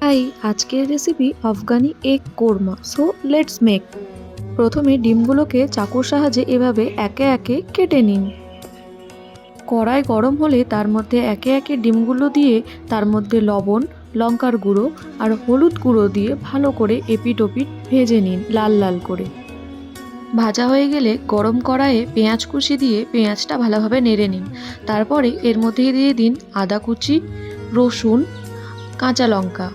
High, আজকের recipe Afghani egg korma. So let's make. প্রথমে ডিমগুলোকে চাকুর সাহায্যে এভাবে একে একে কেটে নিন। কড়াই গরম হলে তার মধ্যে একে একে ডিমগুলো দিয়ে তার মধ্যে লবণ, লঙ্কার গুঁড়ো আর হলুদ গুঁড়ো দিয়ে ভালো করে এপিট ওপিট ভেজে নিন লাল লাল করে। ভাজা হয়ে গেলে গরম কড়াইয়ে পেঁয়াজ কুচি দিয়ে পেঁয়াজটা ভালোভাবে নেড়ে নিন। তারপরে এর মধ্যে দিয়ে দিন আদা কুচি, রসুন, কাঁচা লঙ্কা।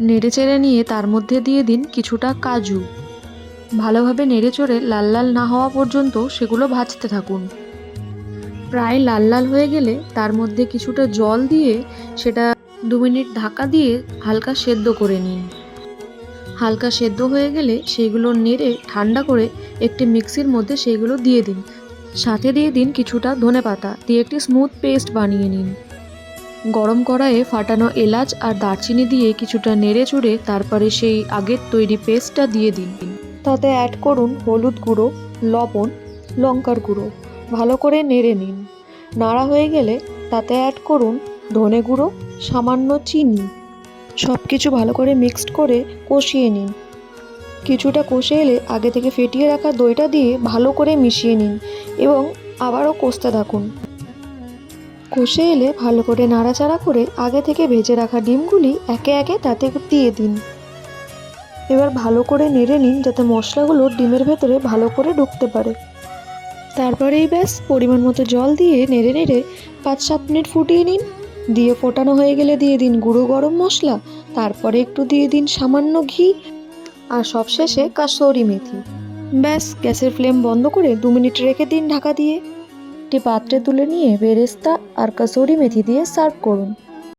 নেড়েচেড়ে নিয়ে তার মধ্যে দিয়ে দিন কিছুটা কাজু। ভালোভাবে নেড়েচড়ে লাল লাল না হওয়া পর্যন্ত সেগুলো ভাজতে থাকুন। প্রায় লাল লাল হয়ে গেলে তার মধ্যে কিছুটা জল দিয়ে সেটা 2 মিনিট ঢাকা দিয়ে হালকা সেদ্ধ করে নিন। হালকা সেদ্ধ হয়ে গেলে সেগুলো নেড়ে ঠান্ডা করে একটি মিক্সির মধ্যে সেগুলো দিয়ে দিন। সাথে দিয়ে দিন কিছুটা ধনেপাতা দিয়ে একটি স্মুথ পেস্ট বানিয়ে নিন। গরম কড়াইয়ে ফাটানো এলাচ আর দারচিনি দিয়ে কিছুটা নেড়ে চুড়ে তারপরে সেই আগের তৈরি পেস্টটা দিয়ে দিন। তাতে অ্যাড করুন হলুদ গুঁড়ো, লবণ, লঙ্কার গুঁড়ো। ভালো করে নেড়ে নিন। নাড়া হয়ে গেলে তাতে অ্যাড করুন ধনে গুঁড়ো, সামান্য চিনি। সব কিছু ভালো করে মিক্সড করে কষিয়ে নিন। কিছুটা কষে এলে আগে থেকে ফেটিয়ে রাখা দইটা দিয়ে ভালো করে মিশিয়ে নিন এবং আবারও কষতে থাকুন। কষে এলে ভালো করে নাড়াচাড়া করে আগে থেকে ভেজে রাখা ডিমগুলি একে একে তাতে দিয়ে দিন। এবার ভালো করে নেড়ে নিন যাতে মশলাগুলো ডিমের ভেতরে ভালো করে ঢুকতে পারে। তারপরেই ব্যাস পরিমাণ মতো জল দিয়ে নেড়ে নেড়ে 5-7 মিনিট ফুটিয়ে নিন। দিয়ে ফোটানো হয়ে গেলে দিয়ে দিন গুঁড়ো গরম মশলা, তারপরে একটু দিয়ে দিন সামান্য ঘি আর সবশেষে কাসুরি মেথি। ব্যাস গ্যাসের ফ্লেম বন্ধ করে 2 মিনিট রেখে দিন ঢাকা দিয়ে। একটি পাত্রে তুলে নিয়ে বেরেস্তা আর কাসুরি মেথি দিয়ে সার্ভ করুন।